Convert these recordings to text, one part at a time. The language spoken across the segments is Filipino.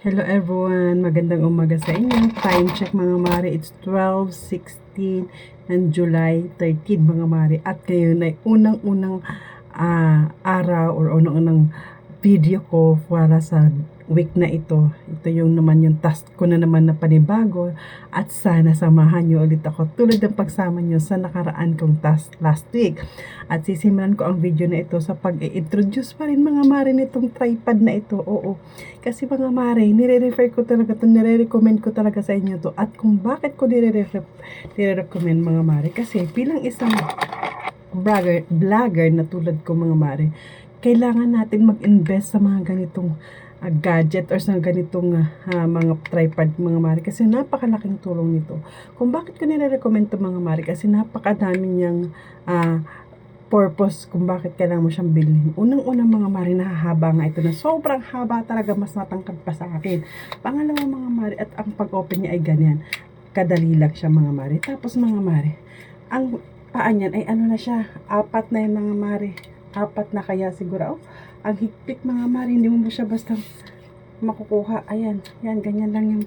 Hello everyone, magandang umaga sa inyo. Time check mga mare, it's 12:16 ng July 13 mga mare. At ngayon ay unang-unang araw or unang-unang video ko para sa week na ito. Ito yung naman yung task ko na naman na panibago at sana samahan nyo ulit ako tulad ng pagsama nyo sa nakaraan kong task last week. At sisimulan ko ang video na ito sa pag-i-introduce pa rin mga mare nitong tripod na ito. Oo, kasi mga mare, nire-refer ko talaga ito, nire-recommend ko talaga sa inyo to. At kung bakit ko nire-recommend mga mare, kasi bilang isang vlogger na tulad ko mga mare, kailangan natin mag-invest sa mga ganitong gadget or sa ganitong mga tripod mga mare, kasi napakalaking tulong nito. Kung bakit ko nire-recommend to mga mare, kasi napakadami niyang purpose kung bakit kailangan mo siyang bilhin. Unang-unang mga mare, nahahaba nga ito na sobrang haba talaga, mas matangkad pa sa akin. Pangalawa mga mare, at ang pag-open niya ay ganyan, kadali lang siya mga mare. Tapos mga mare, ang paa niyan ay ano na siya, apat na yung mga mare, apat na kaya siguro. Ang higpit mga mare, hindi mo siya basta makukuha. Ayan, yan, ganyan lang yung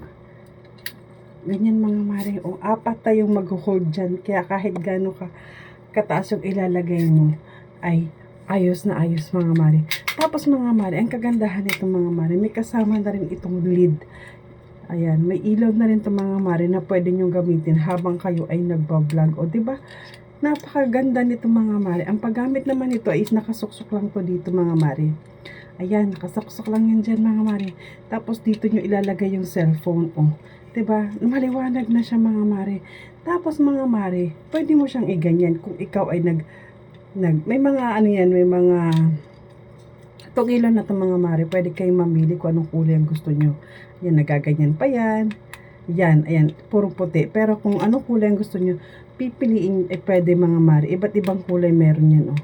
ganyan mga mare. O, apat na yung mag-hold dyan. Kaya kahit gano'n ka kataas yung ilalagay mo, ay ayos na ayos mga mare. Tapos mga mare, ang kagandahan nito mga mare, may kasama na rin itong lid. Ayan, may ilaw na rin itong mga mare na pwede nyo gamitin habang kayo ay nagbablog. O, diba? Napakaganda nito mga mare. Ang paggamit naman nito is nakasuksok lang to dito mga mare. Ayan, nakasuksok lang yan dyan mga mare. Tapos dito nyo ilalagay yung cellphone. O, diba? Maliwanag na siya mga mare. Tapos mga mare, pwede mo siyang iganyan kung ikaw ay may mga ano yan, may mga tugilan na to mga mare. Pwede kayong mamili kung anong kulay ang gusto nyo. Yan, nagaganyan pa yan. Yan, ayan, puro puti. Pero kung anong kulay ang gusto nyo, pipiliin, pwede mga mare. Iba't ibang kulay meron yan, oh.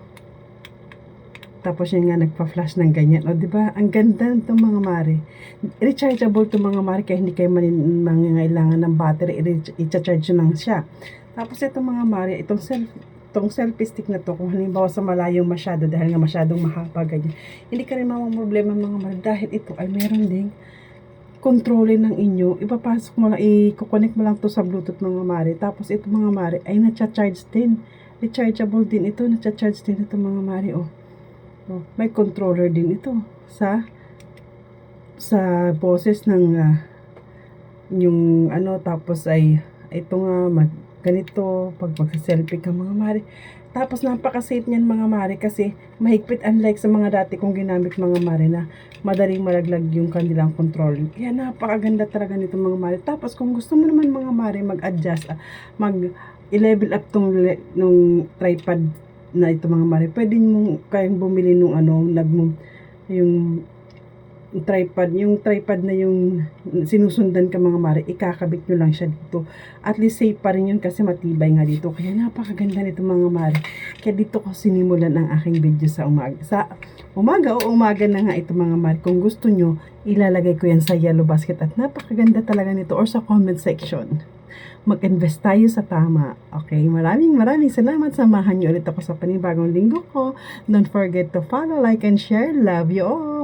Tapos yun nga, nagpa-flash ng ganyan. O, diba? Ang ganda nito mga mare. Rechargeable to mga mare, kaya hindi kayo mangangailangan ng battery. I-charge lang siya. Tapos ito mga mare, itong selfie stick na to, kung halimbawa sa malayo masyado, dahil nga masyadong mahaba ganyan, hindi ka rin problema mga mare, dahil ito ay meron ding kontrolin ng inyo. Ipapasok mo lang, i-connect mo lang to sa Bluetooth mga mare. Tapos ito mga mare ay na-charge din. Rechargeable din ito, na-charge din ito mga mare. Oh. Oh, may controller din ito sa boses ng yung ano. Tapos ay ito nga ganito pag magsa-selfie ka mga mare. Tapos napaka-safe niyan mga mare, kasi mahigpit, unlike sa mga dati kong ginamit mga mare na madaling malaglag yung kanilang control. Kaya napakaganda talaga nito mga mare. Tapos kung gusto mo naman mga mare mag-adjust, i-level up nung tripod na ito mga mare, pwede mo kayang bumili nung yung tripod na yung sinusundan ka mga mare, ikakabit nyo lang siya dito. At least safe pa rin yun, kasi matibay nga dito. Kaya napakaganda nito mga mare. Kaya dito ko sinimulan ang aking video sa umaga o umaga na nga ito mga mare. Kung gusto nyo, ilalagay ko yan sa yellow basket, at napakaganda talaga nito, or sa comment section. Mag-invest tayo sa tama. Okay, maraming salamat. Samahan nyo ulit ako sa panibagong linggo ko. Don't forget to follow, like, and share. Love you all.